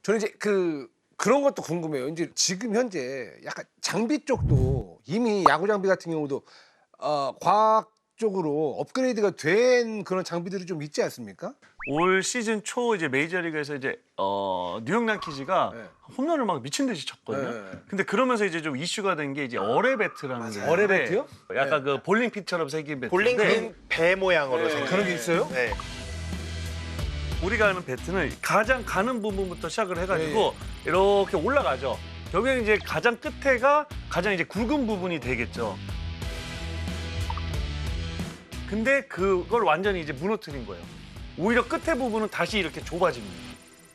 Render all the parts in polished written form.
저는 이제 그런 것도 궁금해요. 이제 지금 현재 약간 장비 쪽도 이미 야구 장비 같은 경우도 과학적으로 업그레이드가 된 그런 장비들이 좀 있지 않습니까? 올 시즌 초 이제 메이저리그에서 이제 뉴욕 양키즈가 네. 홈런을 막 미친 듯이 쳤거든요. 네. 근데 그러면서 이제 좀 이슈가 된 게 이제 어뢰 배트라는 게 어뢰 있는데 배트요? 약간 그 볼링 핀처럼 생긴 배트. 볼링핀 배 모양으로 생긴. 그런 게 있어요? 네. 우리가 하는 배트는 가장 가는 부분부터 시작을 해가지고 이렇게 올라가죠. 결국엔 이제 가장 끝에가 가장 이제 굵은 부분이 되겠죠. 근데 그걸 완전히 이제 무너뜨린 거예요. 오히려 끝에 부분은 다시 이렇게 좁아집니다.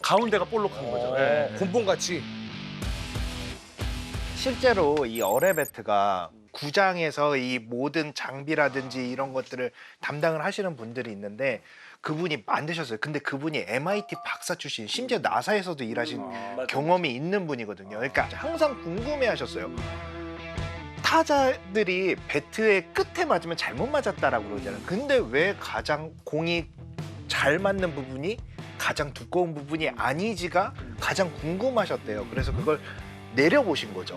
가운데가 볼록한 거죠. 예. 곤봉같이. 실제로 이 어뢰배트가 구장에서 이 모든 장비라든지 이런 것들을 담당을 하시는 분들이 있는데 그분이 만드셨어요. 근데 그분이 MIT 박사 출신, 심지어 나사에서도 일하신 경험이 있는 분이거든요. 그러니까 항상 궁금해하셨어요. 타자들이 배트의 끝에 맞으면 잘못 맞았다라고 그러잖아요. 근데 왜 가장 공이 잘 맞는 부분이 가장 두꺼운 부분이 아니지가 가장 궁금하셨대요. 그래서 그걸 내려보신 거죠.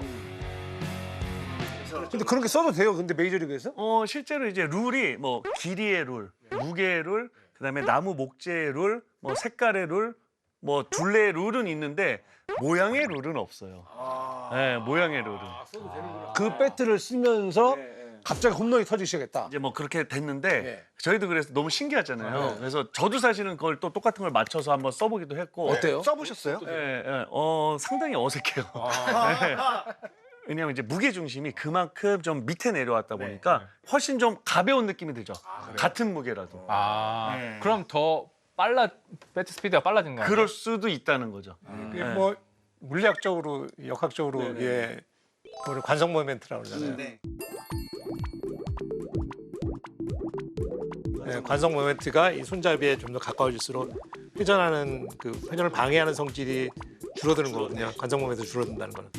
근데 그런 게 써도 돼요? 근데 메이저리그에서? 실제로 이제 룰이 뭐 길이의 룰, 무게의 룰, 그다음에 나무 목재의 룰, 뭐 색깔의 룰, 뭐 둘레의 룰은 있는데 모양의 룰은 없어요. 네, 모양의 룰은. 그 배트를 쓰면서 갑자기 홈런이 터지시겠다. 이제 뭐 그렇게 됐는데 네. 저희도 그래서 너무 신기하잖아요. 그래서 저도 사실은 그걸 또 똑같은 걸 맞춰서 한번 써보기도 했고. 어때요? 써보셨어요? 상당히 어색해요. 네. 왜냐하면 이제 무게 중심이 그만큼 좀 밑에 내려왔다 보니까 훨씬 좀 가벼운 느낌이 들죠. 같은 무게라도. 아, 그럼 더 배트 스피드가 빨라진 거예요? 그럴 수도 있다는 거죠. 이게 뭐 물리학적으로, 역학적으로 이게 뭐를 관성 모멘트라고 그러잖아요. 네, 관성 모멘트가 이 손잡이에 좀 더 가까워질수록 회전하는 그 회전을 방해하는 성질이 줄어드는 거거든요. 관성 모멘트 줄어든다는 거는.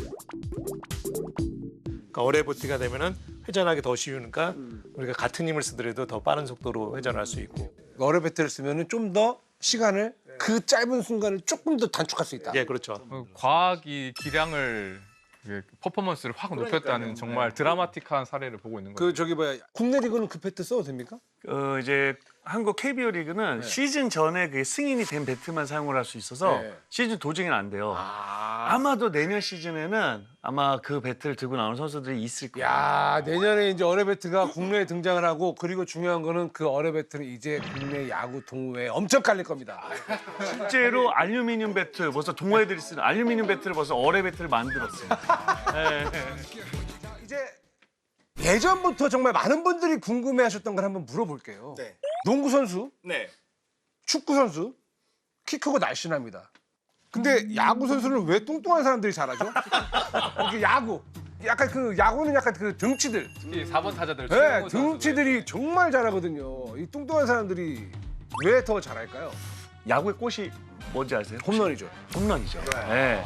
그러니까 어뢰버티가 되면은 회전하기 더 쉬우니까 우리가 같은 힘을 쓰더라도 더 빠른 속도로 회전할 수 있고. 어뢰 배트를 쓰면은 좀 더 시간을 그 짧은 순간을 조금 더 단축할 수 있다. 예, 그렇죠. 과학이 기량을 퍼포먼스를 확 높였다는 정말 드라마틱한 사례를 보고 있는 거예요. 국내 리그는 그 배트 써도 됩니까? 이제 한국 KBO 리그는 시즌 전에 그 승인이 된 배트만 사용을 할 수 있어서 네. 시즌 도중에는 안 돼요. 아마도 내년 시즌에는 아마 그 배트를 들고 나오는 선수들이 있을 거예요. 야, 내년에 이제 어뢰 배트가 국내에 등장을 하고 그리고 중요한 거는 그 어뢰 배트는 이제 국내 야구 동호회에 엄청 깔릴 겁니다. 실제로 알루미늄 배트, 벌써 동호회들이 쓰는 알루미늄 배트를 벌써 어뢰 배트를 만들었어요. 네. 이제 예전부터 정말 많은 분들이 궁금해하셨던 걸 한번 물어볼게요. 네. 농구 선수, 네. 축구 선수, 키 크고 날씬합니다. 근데 야구 선수는 왜 뚱뚱한 사람들이 잘하죠? 이게 야구. 약간 야구는 약간 그 등치들. 특히 4번 타자들 네, 등치들이 정말 잘하거든요. 이 뚱뚱한 사람들이 왜 더 잘할까요? 야구의 꽃이 뭔지 아세요? 홈런이죠. 홈런이죠. 네.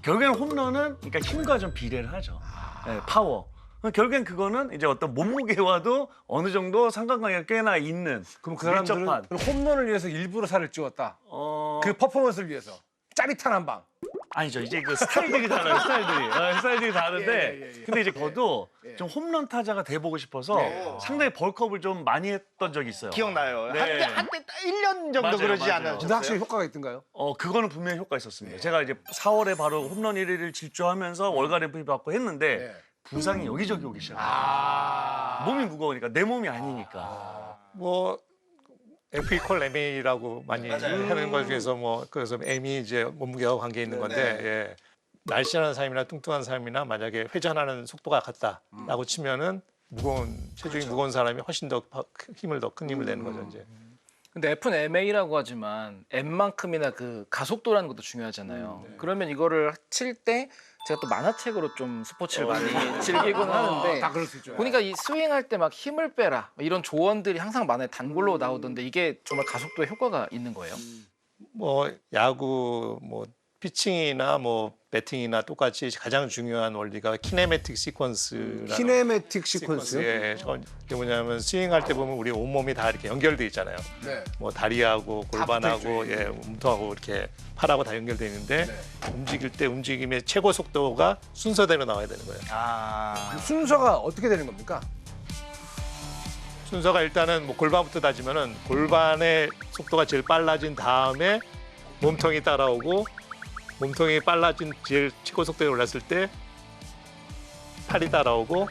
결국에는 홈런은 그러니까 힘과 좀 비례를 하죠. 네, 파워. 결국엔 그거는 이제 어떤 몸무게와도 어느 정도 상관관계가 꽤나 있는 그럼 그 사람들은 밀접한. 홈런을 위해서 일부러 살을 찌웠다. 그 퍼포먼스를 위해서. 짜릿한 한 방. 아니죠. 이제 그 스타일들이 달라요. 스타일들이 다른데 근데 이제 저도 좀 홈런 타자가 돼보고 싶어서 상당히 벌크업을 좀 많이 했던 적이 있어요. 기억나요. 네. 한때 1년 정도 맞아요, 그러지 맞아요. 않았어요? 근데 확실히 효과가 있던가요? 그거는 분명히 효과 있었습니다. 제가 이제 4월에 바로 홈런 1위를 질주하면서 월간 MVP 받고 했는데 네. 부상이 여기저기 오기 시작해요. 몸이 무거우니까 내 몸이 아니니까. 뭐 FE 콜 MA라고 많이 하는 것 중에서 뭐 그래서 M이 이제 몸무게와 관계 있는 건데 예. 날씬한 사람이나 뚱뚱한 사람이나 만약에 회전하는 속도가 같다라고 치면은 체중이 무거운 사람이 훨씬 더 큰 힘을 내는 거죠 이제. 근데 F는 MA라고 하지만 M만큼이나 그 가속도라는 것도 중요하잖아요. 그러면 이거를 칠 때 제가 또 만화책으로 좀 스포츠를 많이 즐기곤 하는데 다 그럴 수 있죠. 보니까 이 스윙할 때 막 힘을 빼라 이런 조언들이 항상 만화에 단골로 나오던데 이게 정말 가속도에 효과가 있는 거예요? 뭐 야구 뭐 피칭이나 뭐 배팅이나 똑같이 가장 중요한 원리가 키네매틱 시퀀스라는 키네매틱 시퀀스. 예, 이게 뭐냐면 스윙할 때 보면 우리 온몸이 다 이렇게 연결돼 있잖아요. 네. 뭐 다리하고 골반하고 붙어있죠. 예, 몸통하고 이렇게 팔하고 다 연결돼 있는데 네. 움직일 때 움직임의 최고 속도가 순서대로 나와야 되는 거예요. 순서가 어떻게 되는 겁니까? 순서가 일단은 뭐 골반부터 따지면은 골반의 속도가 제일 빨라진 다음에 몸통이 따라오고 몸통이 빨라진 제일 최고 속도에 올랐을 때 팔이 따라오고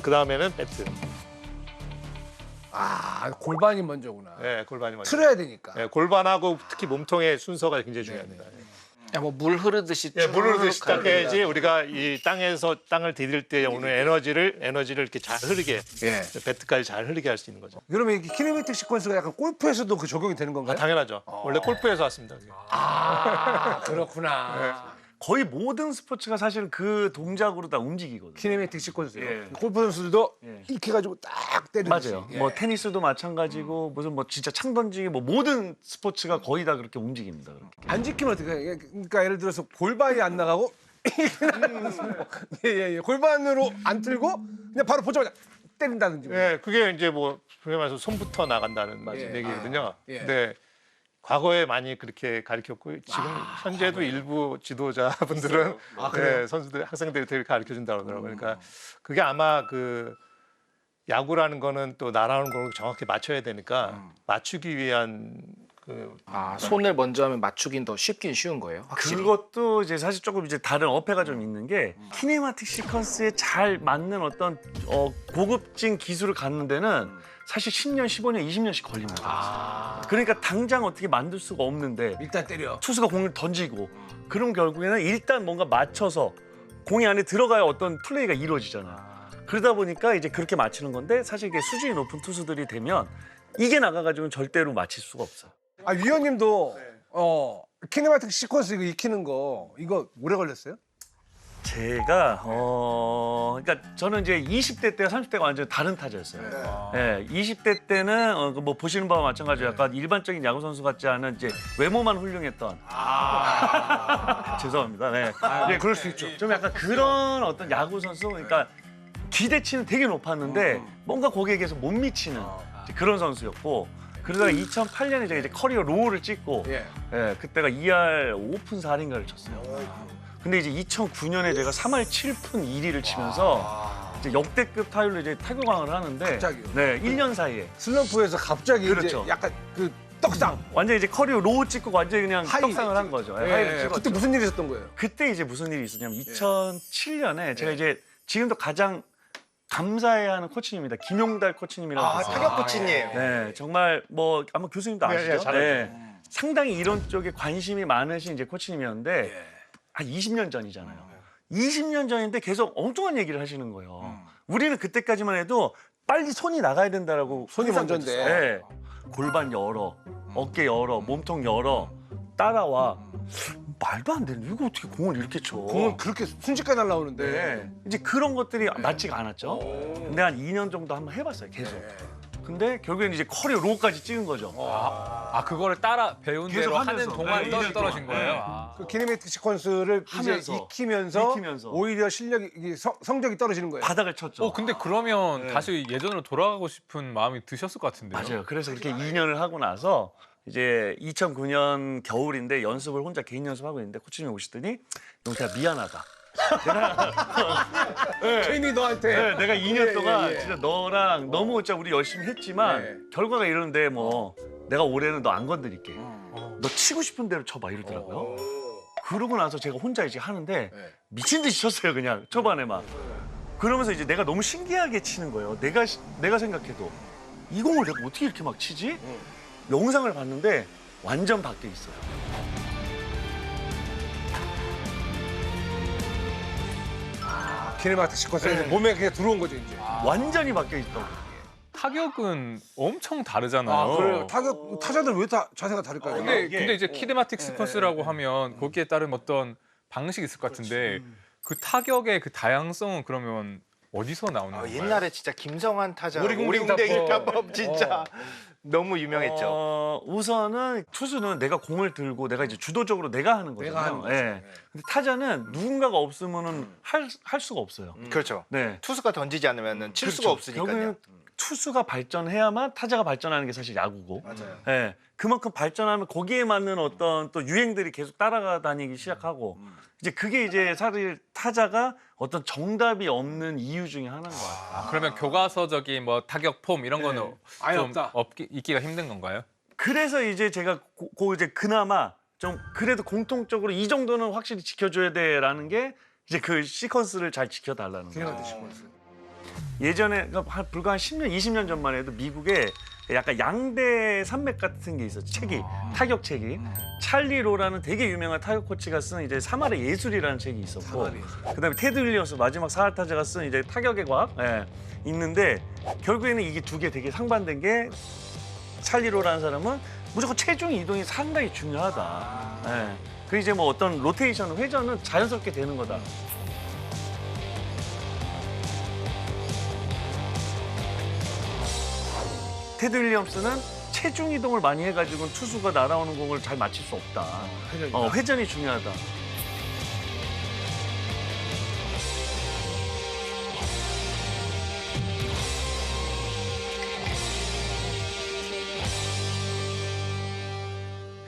그 다음에는 배트. 아, 골반이 먼저구나. 예, 골반이 먼저. 틀어야 되니까. 예, 골반하고 특히 몸통의 순서가 굉장히 중요합니다. 야, 뭐 물 흐르듯이 예, 물을 쭉 가야 시작해야지 된다. 우리가 이 땅에서 땅을 디딜 때 오는 에너지를 이렇게 잘 흐르게 예. 배트까지 잘 흐르게 할 수 있는 거죠. 그러면 이게 키네매틱 시퀀스가 약간 골프에서도 그 적용이 되는 건가요? 당연하죠. 원래 골프에서 왔습니다. 그게. 아, 그렇구나. 거의 모든 스포츠가 사실은 그 동작으로 다 움직이거든요. 키네매틱 시퀀스요. 예. 골프 선수들도 예. 이렇게 해가지고 딱 때리듯이. 맞아요. 예. 뭐 테니스도 마찬가지고 무슨 뭐 진짜 창 던지기 뭐 모든 스포츠가 거의 다 그렇게 움직입니다. 그렇게. 안 지키면 어떻게 해? 그러니까 예를 들어서 골반이 안 나가고 예. 골반으로 안 틀고 그냥 바로 보자마자 때린다든지. 예, 그게 이제 뭐 소위 말해서 손부터 나간다는 예. 얘기거든요. 예. 근데 과거에 많이 그렇게 가르쳤고 지금 현재도 일부 지도자분들은 예, 선수들 학생들이 되게 가르쳐 준다고 그러더라고요. 그러니까 그게 아마 그 야구라는 거는 또 날아오는 걸 정확히 맞춰야 되니까 맞추기 위한 그 아, 손을 먼저 하면 맞추긴 더 쉽긴 쉬운 거예요. 확실히. 그것도 이제 사실 조금 이제 다른 어폐가 좀 있는 게 키네마틱 시퀀스에 잘 맞는 어떤 고급진 기술을 갖는 데는 사실 10년, 15년, 20년씩 걸립니다. 그러니까 당장 어떻게 만들 수가 없는데 일단 때려. 투수가 공을 던지고 그럼 결국에는 일단 뭔가 맞춰서 공이 안에 들어가야 어떤 플레이가 이루어지잖아. 그러다 보니까 이제 그렇게 맞추는 건데 사실 이게 수준이 높은 투수들이 되면 이게 나가가지고는 절대로 맞힐 수가 없어요. 아, 위원님도 키네마틱 시퀀스 이거 익히는 거 이거 오래 걸렸어요? 제가 그러니까 저는 이제 20대 때 30대가 완전 다른 타자였어요. 예, 20대 때는 뭐 보시는 바와 마찬가지로 약간 일반적인 야구 선수 같지 않은 이제 외모만 훌륭했던 죄송합니다. 네. 예, 그럴 수 있죠. 좀 약간 그런 어떤 야구 선수 그러니까 기대치는 되게 높았는데 뭔가 거기에 계속 못 미치는 이제 그런 선수였고 그러다가 2008년에 제가 이제 커리어 로우를 찍고 예. 예, 그때가 2할 5푼 4리인가를 쳤어요. 근데 이제 2009년에 제가 3할 7푼 1리를 치면서 이제 역대급 타율로 이제 타격왕을 하는데 갑자기요? 네, 1년 사이에 슬럼프에서 갑자기 그렇죠. 이제 약간 그 떡상. 완전 이제 커리어 로우 찍고 완전히 그냥 하이 떡상을 한 거죠. 예, 하이를 찍었죠. 그때 무슨 일이 있었던 거예요? 그때 이제 무슨 일이 있었냐면 2007년에 제가 이제 지금도 가장 감사해야 하는 코치님입니다. 김용달 코치님이라고 계세요. 타격 코치님. 네, 정말 뭐 아마 교수님도 네, 아시죠? 잘 알죠. 상당히 이런 쪽에 관심이 많으신 이제 코치님이었는데 한 20년 전이잖아요. 20년 전인데 계속 엉뚱한 얘기를 하시는 거예요. 우리는 그때까지만 해도 빨리 손이 나가야 된다라고 손이 항상 먼저인데. 그랬어요. 네. 골반 열어, 어깨 열어, 몸통 열어, 따라와. 말도 안 되는 이거 어떻게 공을 이렇게 쳐? 공은 그렇게 순식간에 날라오는데. 네. 이제 그런 것들이 맞지가 않았죠. 근데 한 2년 정도 한번 해봤어요, 계속. 근데 결국엔 이제 커리어 로우까지 찍은 거죠. 아, 그거를 따라 배운 계속 대로 하는 하면서. 동안 네, 떨- 2년 떨어진 동안. 거예요. 네. 아. 그 키네매틱 시퀀스를 하면서. 이제 익히면서 익히면서. 오히려 실력이 이게 성적이 떨어지는 거예요. 바닥을 쳤죠. 근데 그러면 네. 다시 예전으로 돌아가고 싶은 마음이 드셨을 것 같은데요. 맞아요. 그래서 그렇게 2년을 하고 나서 이제 2009년 겨울인데 연습을 혼자 개인 연습하고 있는데 코치님이 오시더니 용태야 미안하다. 괜히 너한테. 네, 내가 2년 예, 동안 예, 예. 진짜 너랑 너무 진짜 우리 열심히 했지만 예. 결과가 이러는데 뭐 내가 올해는 너 안 건드릴게. 너 치고 싶은 대로 쳐봐 이러더라고요. 그러고 나서 제가 혼자 이제 하는데 미친 듯이 쳤어요 그냥 초반에 막. 그러면서 이제 내가 너무 신기하게 치는 거예요. 내가 생각해도 이 공을 내가 어떻게 이렇게 막 치지? 영상을 봤는데 완전 바뀌어 있어요. 키네마틱 시퀀스가 몸에 그냥 들어온 거죠 이제. 완전히 바뀌어 있다고. 타격은 엄청 다르잖아요. 아, 그래요. 타자들 왜 다 자세가 다를까요? 근데 이제 키네마틱 시퀀스라고 하면 거기에 따른 어떤 방식이 있을 것 같은데 그 타격의 그 다양성은 그러면 어디서 나오는 건가요? 옛날에 진짜 김성환 타자 오리궁뎅이 오리궁뎅이 타법. 타법 진짜 너무 유명했죠. 우선은 투수는 내가 공을 들고 내가 이제 주도적으로 내가 하는 거잖아요. 내가 하는 거죠. 예. 근데 타자는 누군가가 없으면은 할 수가 없어요. 그렇죠. 네. 투수가 던지지 않으면 칠 수가 없으니까요. 결국에는 투수가 발전해야만 타자가 발전하는 게 사실 야구고. 맞아요. 예. 그만큼 발전하면 거기에 맞는 어떤 또 유행들이 계속 따라다니기 시작하고 이제 그게 이제 사실 타자가 어떤 정답이 없는 이유 중에 하나인 것 같아요. 그러면 교과서적인 뭐 타격 폼 이런 거는 아예 좀 없다. 있기가 힘든 건가요? 그래서 이제 제가 이제 그나마 좀 그래도 공통적으로 이 정도는 확실히 지켜줘야 돼라는 게 이제 그 시퀀스를 잘 지켜달라는 거예요. 걔가 드시고 있어요. 예전에 그러니까 불과 한 10년, 20년 전만 해도 미국에 약간 양대 산맥 같은 게 있었죠. 책이 타격 책이 찰리 로라는 되게 유명한 타격 코치가 쓴 이제 3할의 예술이라는 책이 있었고, 그다음에 테드 윌리엄스 마지막 4할 타자가 쓴 이제 타격의 과학 있는데 결국에는 이게 두 개 되게 상반된 게 찰리 로라는 사람은 무조건 체중 이동이 상당히 중요하다. 그 이제 뭐 어떤 로테이션 회전은 자연스럽게 되는 거다. 테드 윌리엄스는 체중 이동을 많이 해가지고 투수가 날아오는 공을 잘 맞힐 수 없다. 회전이 중요하다.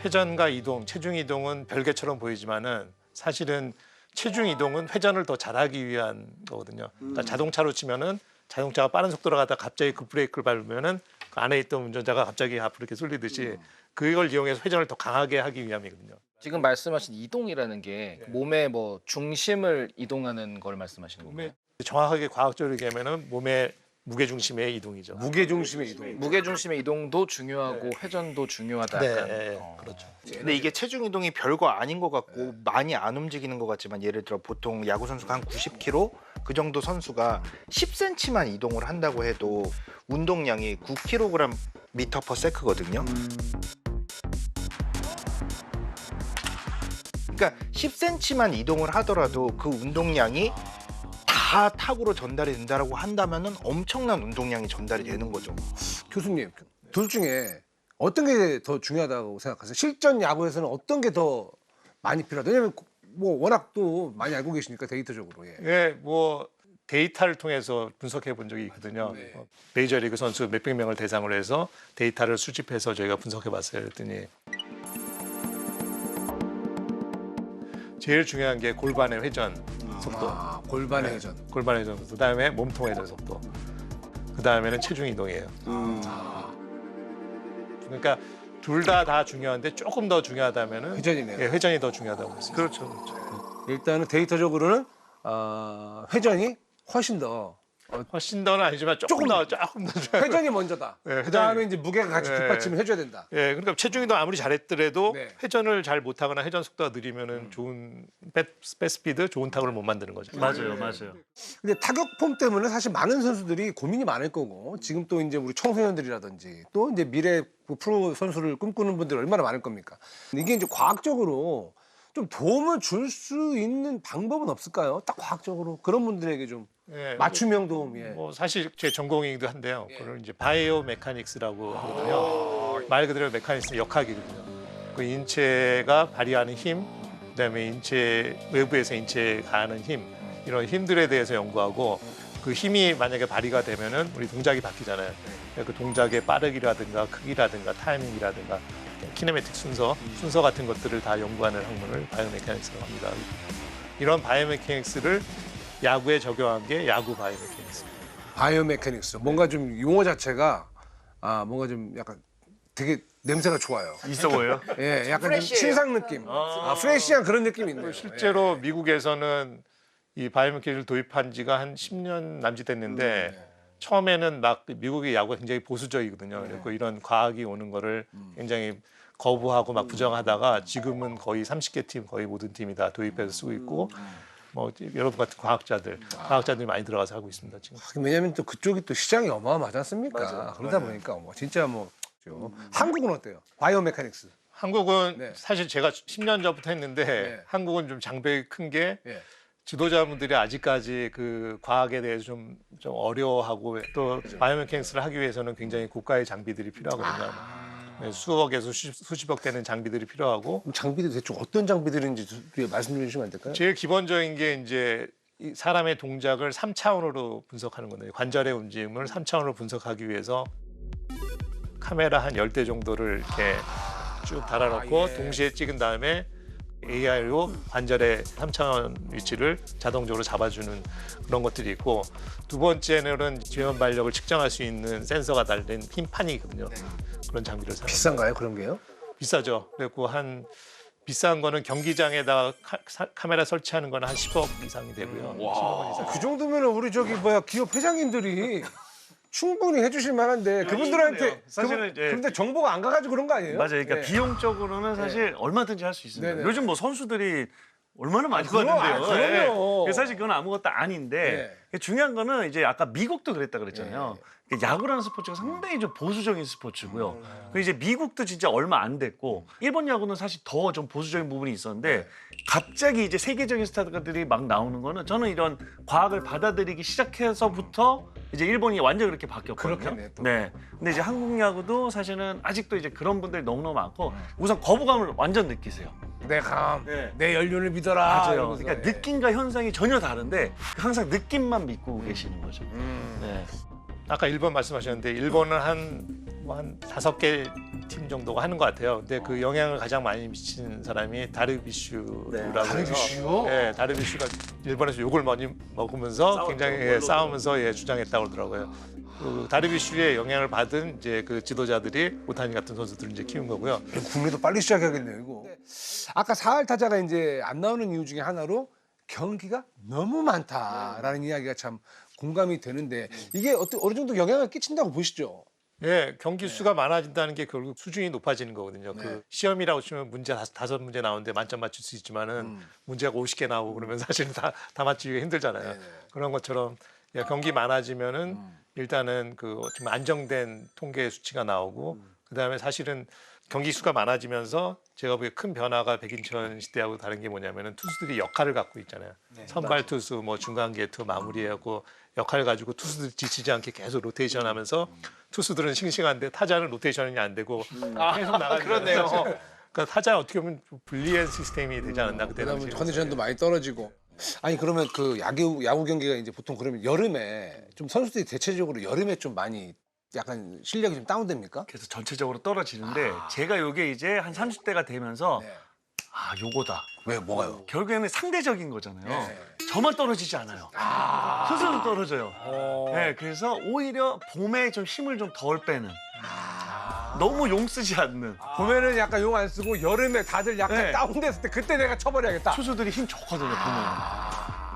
회전과 이동, 체중 이동은 별개처럼 보이지만은 사실은 체중 이동은 회전을 더 잘하기 위한 거거든요. 그러니까 자동차로 치면은 자동차가 빠른 속도로 가다가 갑자기 그 브레이크를 밟으면은 그 안에 있던 운전자가 갑자기 앞으로 이렇게 쏠리듯이 그걸 이용해서 회전을 더 강하게 하기 위함이거든요. 지금 말씀하신 이동이라는 게 몸의 뭐 중심을 이동하는 걸 말씀하시는 건가요? 정확하게 과학적으로 얘기하면은 몸의 무게 중심의 이동이죠. 무게 중심의 이동. 무게 중심의 이동도 중요하고 회전도 중요하다. 네, 약간. 그렇죠. 근데 이게 체중 이동이 별거 아닌 것 같고 많이 안 움직이는 것 같지만 예를 들어 보통 야구 선수가 한 90kg 그 정도 선수가 10cm만 이동을 한다고 해도 운동량이 9kg 미터 퍼 세크거든요. 그러니까 10cm만 이동을 하더라도 그 운동량이 다 타구로 전달이 된다라고 한다면은 엄청난 운동량이 전달이 되는 거죠. 교수님, 둘 중에 어떤 게 더 중요하다고 생각하세요? 실전 야구에서는 어떤 게 더 많이 필요하다? 왜냐면 뭐 워낙 또 많이 알고 계시니까 데이터적으로. 예. 예, 뭐 데이터를 통해서 분석해 본 적이 있거든요. 메이저리그 선수 몇백 명을 대상으로 해서 데이터를 수집해서 저희가 분석해 봤어요. 그랬더니 제일 중요한 게 골반의 회전 속도, 골반의 회전. 골반의 회전 속도, 그다음에 몸통 회전 속도, 그다음에는 체중 이동이에요. 그러니까 둘 다 중요한데 조금 더 중요하다면은 회전이네요. 예, 회전이 더 중요하다고 했습니다. 그렇죠. 일단은 데이터적으로는 회전이 훨씬 더 훨씬 더는 아니지만 조금 더 중요해요. 회전이 먼저다. 네, 그 다음에 회전이. 이제 무게가 같이 네. 뒷받침을 해줘야 된다. 예, 그러니까 체중 이동 아무리 잘했더라도 네. 회전을 잘 못하거나 회전 속도가 느리면은 좋은 백스피드, 좋은 타구를 못 만드는 거죠. 맞아요, 맞아요. 근데 타격 폼 때문에 사실 많은 선수들이 고민이 많을 거고 지금 또 이제 우리 청소년들이라든지 또 이제 미래 그 프로 선수를 꿈꾸는 분들이 얼마나 많을 겁니까? 근데 이게 이제 과학적으로 좀 도움을 줄 수 있는 방법은 없을까요? 딱 과학적으로 그런 분들에게 좀 예, 맞춤형 도움. 예. 뭐 사실 제 전공이기도 한데요. 그걸 이제 바이오 메카닉스라고 하거든요. 말 그대로 메카닉스 역학이거든요. 그 인체가 발휘하는 힘, 그다음에 인체 외부에서 인체에 가하는 힘, 이런 힘들에 대해서 연구하고 그 힘이 만약에 발휘가 되면은 우리 동작이 바뀌잖아요. 그 동작의 빠르기라든가 크기라든가 타이밍이라든가 키네매틱 순서 같은 것들을 다 연구하는 학문을 바이오 메카닉스라고 합니다. 이런 바이오 메카닉스를 야구에 적용한 게 야구 바이오 메카닉스. 바이오 메카닉스. 뭔가 좀 용어 자체가 뭔가 좀 약간 되게 냄새가 좋아요. 있어 보여요? 예, 약간 좀 신상 느낌. 프레시한 그런 느낌이 있네요. 실제로 미국에서는 이 바이오 메카닉스를 도입한 지가 한 10년 남짓 됐는데 처음에는 막 미국의 야구가 굉장히 보수적이거든요. 그래서 이런 과학이 오는 거를 굉장히 거부하고 막 부정하다가 지금은 거의 30개 팀, 거의 모든 팀이 다 도입해서 쓰고 있고 뭐 여러분 같은 과학자들이 많이 들어가서 하고 있습니다 지금. 왜냐하면 또 그쪽이 또 시장이 어마어마하지 않습니까? 맞아요. 그러다 보니까 뭐 진짜 뭐 한국은 어때요? 바이오 메카닉스. 한국은 네. 사실 제가 10년 전부터 했는데 네. 한국은 좀 장벽이 큰 게 예. 지도자분들이 아직까지 그 과학에 대해서 좀 어려워하고 또 바이오메카닉스를 하기 위해서는 굉장히 고가의 장비들이 필요하거든요. 네, 수억에서 수십억 되는 장비들이 필요하고 장비들 대충 어떤 장비들인지 말씀 좀 해주시면 안 될까요? 제일 기본적인 게 이제 이 사람의 동작을 3차원으로 분석하는 건데 관절의 움직임을 3차원으로 분석하기 위해서 카메라 한 10대 정도를 이렇게 쭉 달아놓고 동시에 찍은 다음에 AI로 관절의 3차원 위치를 자동적으로 잡아주는 그런 것들이 있고 두 번째는 지원 발력을 측정할 수 있는 센서가 달린 흰판이 있거든요. 그런 장비를 사용합니다. 비싼가요 그런 게요? 비싸죠. 그리고 비싼 거는 경기장에다가 카메라 설치하는 거는 한 10억 이상이 되고요. 10억 이상. 그 정도면 우리 기업 회장님들이 충분히 해주실 만한데 그분들한테 사실은 이제 근데 정보가 안 가가지고 그런 거 아니에요? 맞아요. 그러니까 네. 비용적으로는 사실 얼마든지 할 수 있습니다. 네네. 요즘 뭐 선수들이 얼마나 많이 그럼, 받는데요. 그럼요. 그래서 사실 그건 아무것도 아닌데 중요한 거는 이제 아까 미국도 그랬다 그랬잖아요. 야구라는 스포츠가 상당히 좀 보수적인 스포츠고요. 그리고 이제 미국도 진짜 얼마 안 됐고 일본 야구는 사실 더 좀 보수적인 부분이 있었는데 갑자기 이제 세계적인 스타들이 막 나오는 거는 저는 이런 과학을 받아들이기 시작해서부터 이제 일본이 완전히 그렇게 바뀌었거든요. 그렇겠네, 또. 네. 근데 이제 한국 야구도 사실은 아직도 이제 그런 분들이 너무너무 많고 우선 거부감을 완전 느끼세요. 내 연륜을 믿어라. 맞아요. 이러면서. 그러니까 느낌과 현상이 전혀 다른데 항상 느낌만 믿고 계시는 거죠. 네. 아까 일본 말씀하셨는데 일본은 한 5개 팀 정도가 하는 것 같아요. 근데 그 영향을 가장 많이 미치는 사람이 다르비슈라고 해서 다르비슈요? 네, 다르비슈가 일본에서 욕을 많이 먹으면서 굉장히 싸우면서 주장했다고 그러더라고요. 그 다르비슈의 영향을 받은 이제 그 지도자들이 오타니 같은 선수들을 이제 키운 거고요. 국내도 빨리 시작해야겠네요 이거. 아까 4할 타자가 이제 안 나오는 이유 중에 하나로 경기가 너무 많다라는 이야기가 참 공감이 되는데 이게 어느 정도 영향을 끼친다고 보시죠? 예, 경기 수가 많아진다는 게 결국 수준이 높아지는 거거든요. 그 시험이라고 치면 문제 5문제 나오는데 만점 맞출 수 있지만은 문제가 50개 나오고 그러면 사실은 다 맞추기가 힘들잖아요. 그런 것처럼 경기 많아지면은 일단은 좀 안정된 통계 수치가 나오고 그다음에 사실은 경기 수가 많아지면서 제가 보기에 큰 변화가 백인천 시대하고 다른 게 뭐냐면은 투수들이 역할을 갖고 있잖아요. 선발 투수, 뭐 중간 개투 마무리하고 역할을 가지고 투수들 지치지 않게 계속 로테이션하면서 투수들은 싱싱한데 타자는 로테이션이 안 되고 계속 나가는 그렇네요. 그러니까 타자 어떻게 보면 불리한 시스템이 되지 않았나 그때 그다음에 당시에. 컨디션도 많이 떨어지고. 아니 그러면 그 야구 경기가 이제 보통 그러면 여름에 좀 선수들이 대체적으로 여름에 좀 많이 약간 실력이 좀 다운됩니까? 그래서 전체적으로 떨어지는데 제가 요게 이제 한 30대가 되면서 요거다. 왜 뭐가요? 결국에는 상대적인 거잖아요. 저만 떨어지지 않아요. 스스로 떨어져요. 네, 그래서 오히려 봄에 좀 힘을 좀 덜 빼는. 너무 용 쓰지 않는. 봄에는 약간 용 안 쓰고 여름에 다들 약간 네. 다운됐을 때 그때 내가 쳐버려야겠다. 투수들이 힘 좋거든요, 보면.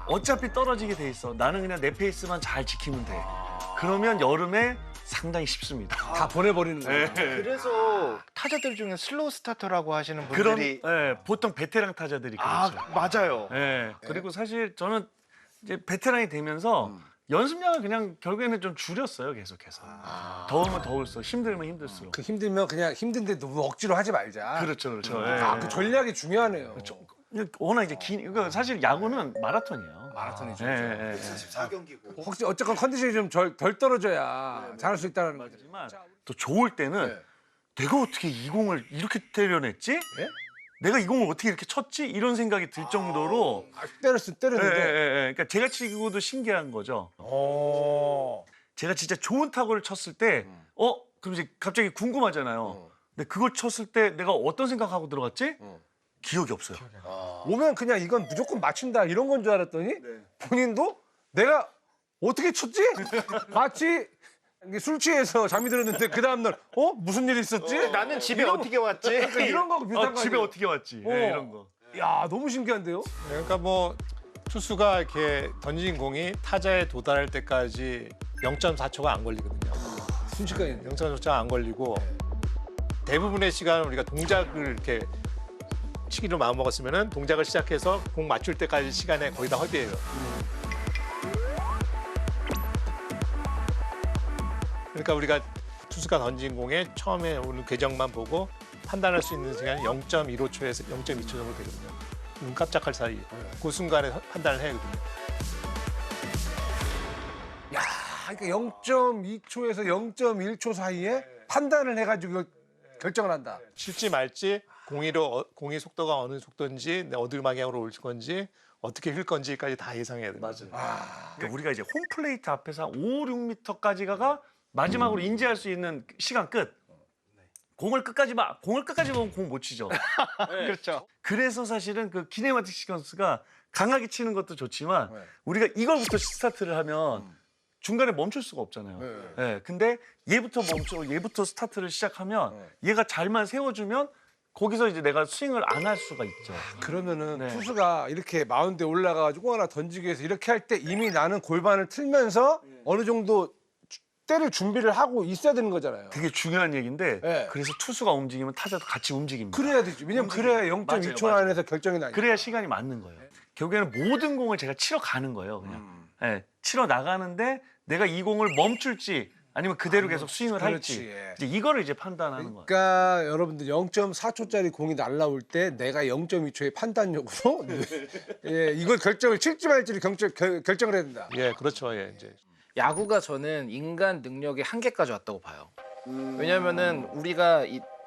어차피 떨어지게 돼 있어. 나는 그냥 내 페이스만 잘 지키면 돼. 그러면 여름에 상당히 쉽습니다. 다 보내버리는 거예요. 그래서 타자들 중에 슬로우 스타터라고 하시는 그런 분들이 보통 베테랑 타자들이 그렇죠. 맞아요. 그리고 사실 저는 이제 베테랑이 되면서 연습량을 그냥 결국에는 좀 줄였어요, 계속해서. 더우면 더울수록, 힘들면 힘들수록. 그 힘들면 그냥 힘든데 너무 억지로 하지 말자. 그렇죠, 그렇죠. 그 전략이 중요하네요. 그렇죠. 워낙 이제 그러니까 사실 야구는 마라톤이에요. 마라톤이죠. 44경기고. 혹시 어쨌건 컨디션이 좀 덜 떨어져야 잘할 수 있다는 거죠. 하지만 또 좋을 때는 내가 어떻게 이 공을 이렇게 때려냈지? 내가 이 공을 어떻게 이렇게 쳤지? 이런 생각이 들 정도로 때렸는데. 그러니까 제가 치고도 신기한 거죠. 제가 진짜 좋은 타구를 쳤을 때 그럼 이제 갑자기 궁금하잖아요. 근데 그걸 쳤을 때 내가 어떤 생각하고 들어갔지? 기억이 없어요. 오면 그냥 이건 무조건 맞춘다 이런 건 줄 알았더니 본인도 내가 어떻게 쳤지? 마치 술 취해서 잠이 들었는데 그 다음날 무슨 일이 있었지? 나는 집에 어떻게 왔지? 그러니까 이런 거하고 비슷한 거 집에 아니에요? 어떻게 왔지? 이런 거. 야 너무 신기한데요? 그러니까 뭐 투수가 이렇게 던진 공이 타자에 도달할 때까지 0.4초가 안 걸리거든요. 순식간에 0.4초가 안 걸리고 대부분의 시간은 우리가 동작을 이렇게 치기로 마음먹었으면은 동작을 시작해서 공 맞출 때까지 시간에 거의 다 허비해요. 그러니까 우리가 투수가 던진 공에 처음에 오는 궤적만 보고 판단할 수 있는 시간이 0.15초에서 0.2초 정도 되거든요. 눈 깜짝할 사이 그 순간에 판단을 해야 되거든요. 야, 그러니까 0.2초에서 0.1초 사이에 판단을 해가지고 결정을 한다. 칠지 말지 공의 속도가 어느 속도인지 어느 방향으로 올 건지 어떻게 휠 건지까지 다 예상해야 돼요. 그러니까 우리가 이제 홈플레이트 앞에서 한 5, 6m까지 가가 마지막으로 인지할 수 있는 시간 끝. 공을 끝까지 보면 공 못 치죠. 그렇죠. 그래서 사실은 그 키네마틱 시퀀스가 강하게 치는 것도 좋지만 네. 우리가 이걸부터 스타트를 하면 중간에 멈출 수가 없잖아요. 예, 근데 얘부터 스타트를 시작하면 얘가 잘만 세워주면 거기서 이제 내가 스윙을 안 할 수가 있죠. 그러면은 네. 투수가 이렇게 마운드에 올라가가지고 하나 던지기 위해서 이렇게 할 때 이미 나는 골반을 틀면서 어느 정도 때를 준비를 하고 있어야 되는 거잖아요. 되게 중요한 얘기인데 네. 그래서 투수가 움직이면 타자도 같이 움직입니다. 그래야 되지. 왜냐면 그래야 0.2초 맞아요. 안에서 결정이 나니까. 그래야 시간이 맞는 거예요. 결국에는 모든 공을 제가 치러 가는 거예요. 그냥 예, 치러 나가는데 내가 이 공을 멈출지 아니면 그대로 계속 스윙을 할지 그렇지. 이제 이거를 이제 판단하는 거예요. 그러니까 여러분들 0.4초짜리 공이 날라올 때 내가 0.2초의 판단력으로 예, 이걸 결정을 칠지 말지를 결정을 해야 된다. 예, 그렇죠. 예, 이제 야구가 저는 인간 능력의 한계까지 왔다고 봐요. 왜냐면은 우리가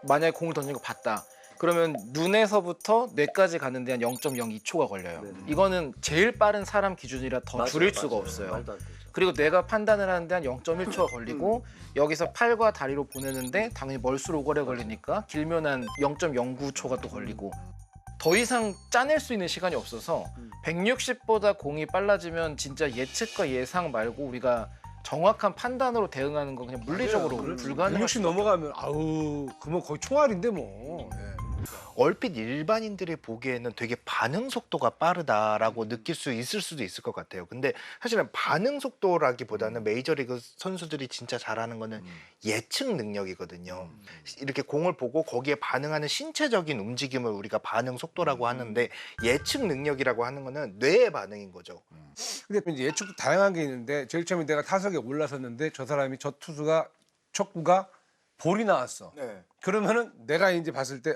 만약에 공을 던진 거 봤다. 그러면 눈에서부터 뇌까지 가는데 한 0.02초가 걸려요. 이거는 제일 빠른 사람 기준이라 더 줄일 수가 없어요. 그리고 뇌가 판단을 하는데 한 0.1초가 걸리고 여기서 팔과 다리로 보내는데 당연히 멀수록 오래 걸리니까 길면 한 0.09초가 또 걸리고 더 이상 짜낼 수 있는 시간이 없어서 160보다 공이 빨라지면 진짜 예측과 예상 말고 우리가 정확한 판단으로 대응하는 건 그냥 물리적으로 불가능한 160 넘어가면 아우 그러면 거의 총알인데 뭐. 예. 얼핏 일반인들이 보기에는 되게 반응 속도가 빠르다라고 느낄 수 있을 수도 있을 것 같아요. 근데 사실은 반응 속도라기보다는 메이저리그 선수들이 진짜 잘하는 거는 예측 능력이거든요. 이렇게 공을 보고 거기에 반응하는 신체적인 움직임을 우리가 반응 속도라고 하는데 예측 능력이라고 하는 거는 뇌의 반응인 거죠. 근데 이제 예측도 다양한 게 있는데 제일 처음에 내가 타석에 올라섰는데 저 사람이 저 투수가 척구가 볼이 나왔어. 그러면은 내가 이제 봤을 때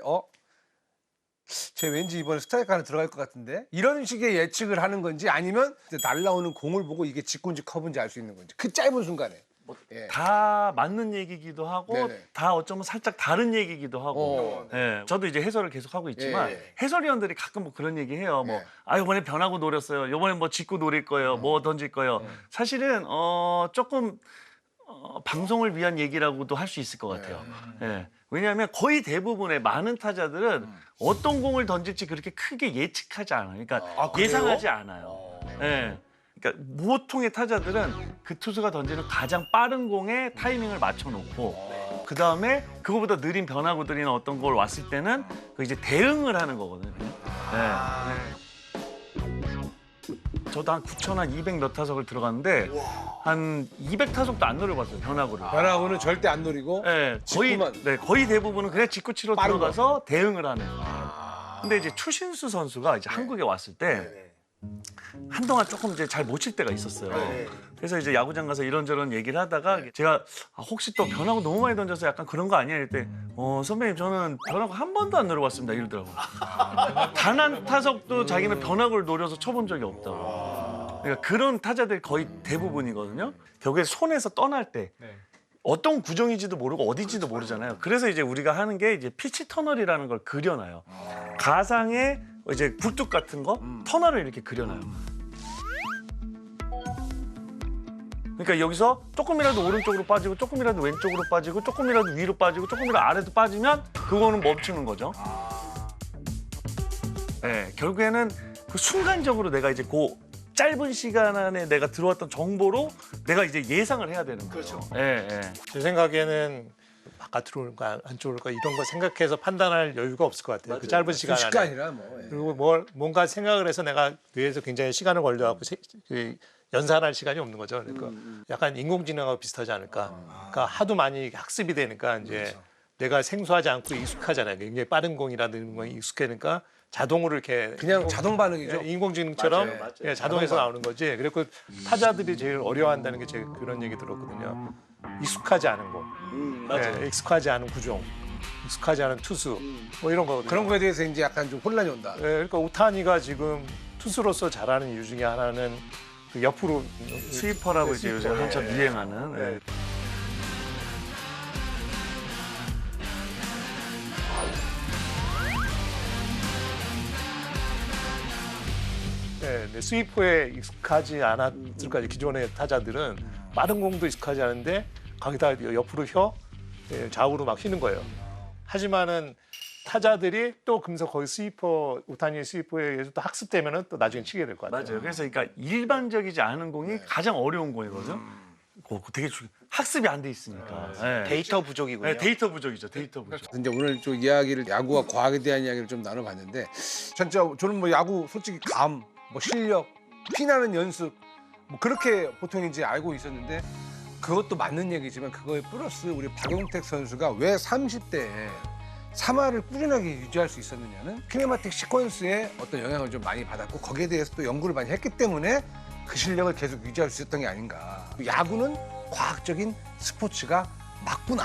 쟤 왠지 이번에 스트라이크 하나 들어갈 것 같은데 이런 식의 예측을 하는 건지 아니면 이제 날라오는 공을 보고 이게 직구인지 커브인지 알 수 있는 건지 그 짧은 순간에. 예. 다 맞는 얘기기도 하고 네네. 다 어쩌면 살짝 다른 얘기기도 하고 예, 저도 이제 해설을 계속 하고 있지만 예. 해설위원들이 가끔 뭐 그런 얘기 해요. 뭐 예. 이번에 변하고 노렸어요. 이번에 뭐 직구 노릴 거예요. 뭐 던질 거예요. 사실은 조금 방송을 위한 얘기라고도 할 수 있을 것 같아요. 예. 왜냐하면 거의 대부분의 많은 타자들은 어떤 공을 던질지 그렇게 크게 예측하지 않아요. 그러니까 그래요? 예상하지 않아요. 예. 그러니까 보통의 타자들은 그 투수가 던지는 가장 빠른 공에 타이밍을 맞춰놓고 그 다음에 그거보다 느린 변화구들이나 어떤 걸 왔을 때는 그 이제 대응을 하는 거거든요. 예. 저도 한 9,200 몇 타석을 들어갔는데 한 200타석도 안 노려봤어요, 변화구를. 변화구는 절대 안 노리고 네, 직구만. 거의 대부분은 그냥 직구 치러 빠른 들어가서 대응을 하는. 근데 이제 추신수 선수가 이제 한국에 왔을 때 한동안 조금 이제 잘 못 칠 때가 있었어요. 그래서 이제 야구장 가서 이런저런 얘기를 하다가 제가 혹시 또 변화구 너무 많이 던져서 약간 그런 거 아니야? 이럴 때 선배님 저는 변화구 한 번도 안 노려봤습니다. 이러더라고요. 단 한 타석도 자기는 변화구를 노려서 쳐본 적이 없다고. 그러니까 그런 타자들이 거의 대부분이거든요. 결국에 손에서 떠날 때 어떤 구종인지도 모르고 어디지도 모르잖아요. 그래서 이제 우리가 하는 게 이제 피치 터널이라는 걸 그려놔요. 가상의 이제 굴뚝 같은 거 터널을 이렇게 그려놔요. 그러니까 여기서 조금이라도 오른쪽으로 빠지고 조금이라도 왼쪽으로 빠지고 조금이라도 위로 빠지고 조금이라도 아래로 빠지면 그거는 멈추는 거죠. 네, 결국에는 그 순간적으로 내가 이제 그 짧은 시간 안에 내가 들어왔던 정보로 내가 이제 예상을 해야 되는 거죠. 그렇죠. 예, 예. 제 생각에는 바깥으로 올까 안쪽으로 올까 이런 거 생각해서 판단할 여유가 없을 것 같아요. 그 짧은 시간 안에. 시간이라 뭐. 예. 그리고 뭔가 생각을 해서 내가 뇌에서 굉장히 시간을 걸려갖고 연산할 시간이 없는 거죠. 그러니까 약간 인공지능하고 비슷하지 않을까. 그러니까 하도 많이 학습이 되니까 이제 내가 생소하지 않고 익숙하잖아요. 굉장히 빠른 공이라는 건 익숙하니까 자동으로 이렇게 그냥 자동 반응이죠. 인공지능처럼 맞아요. 예, 자동에서 나오는 거지. 그리고 타자들이 제일 어려워한다는 게 제가 그런 얘기 들었거든요. 익숙하지 않은 거, 예, 익숙하지 않은 구종. 익숙하지 않은 투수 뭐 이런 거거든요. 그런 거에 대해서 이제 약간 좀 혼란이 온다. 예, 그러니까 오타니가 지금 투수로서 잘하는 이유 중에 하나는 그 옆으로 스위퍼라고 이제 요즘 스위퍼, 한참 예. 유행하는. 예. 예. 네, 근데 스위퍼에 익숙하지 않았을까지 기존의 타자들은 빠른 공도 익숙하지 않은데 거기다 옆으로 예, 좌우로 막 휘는 거예요. 하지만은 타자들이 또 금서 거기 스위퍼 오타니 스위퍼에 의해서 또 학습되면은 또 나중에 치게 될 것 같아요. 맞아요. 그래서 그러니까 일반적이지 않은 공이 가장 어려운 공이거든. 되게 학습이 안 돼 있으니까. 예. 데이터 부족이군요. 네, 데이터 부족이죠. 데이터 부족. 이제 오늘 좀 이야기를 야구와 과학에 대한 이야기를 좀 나눠봤는데 진짜 저는 뭐 야구 솔직히 감, 뭐 실력, 피나는 연습 뭐 그렇게 보통 이제 알고 있었는데 그것도 맞는 얘기지만 그거에 플러스 우리 박용택 선수가 왜 30대에 3할을 꾸준하게 유지할 수 있었느냐는 키네마틱 시퀀스의 어떤 영향을 좀 많이 받았고 거기에 대해서 또 연구를 많이 했기 때문에 그 실력을 계속 유지할 수 있었던 게 아닌가. 야구는 과학적인 스포츠가 맞구나.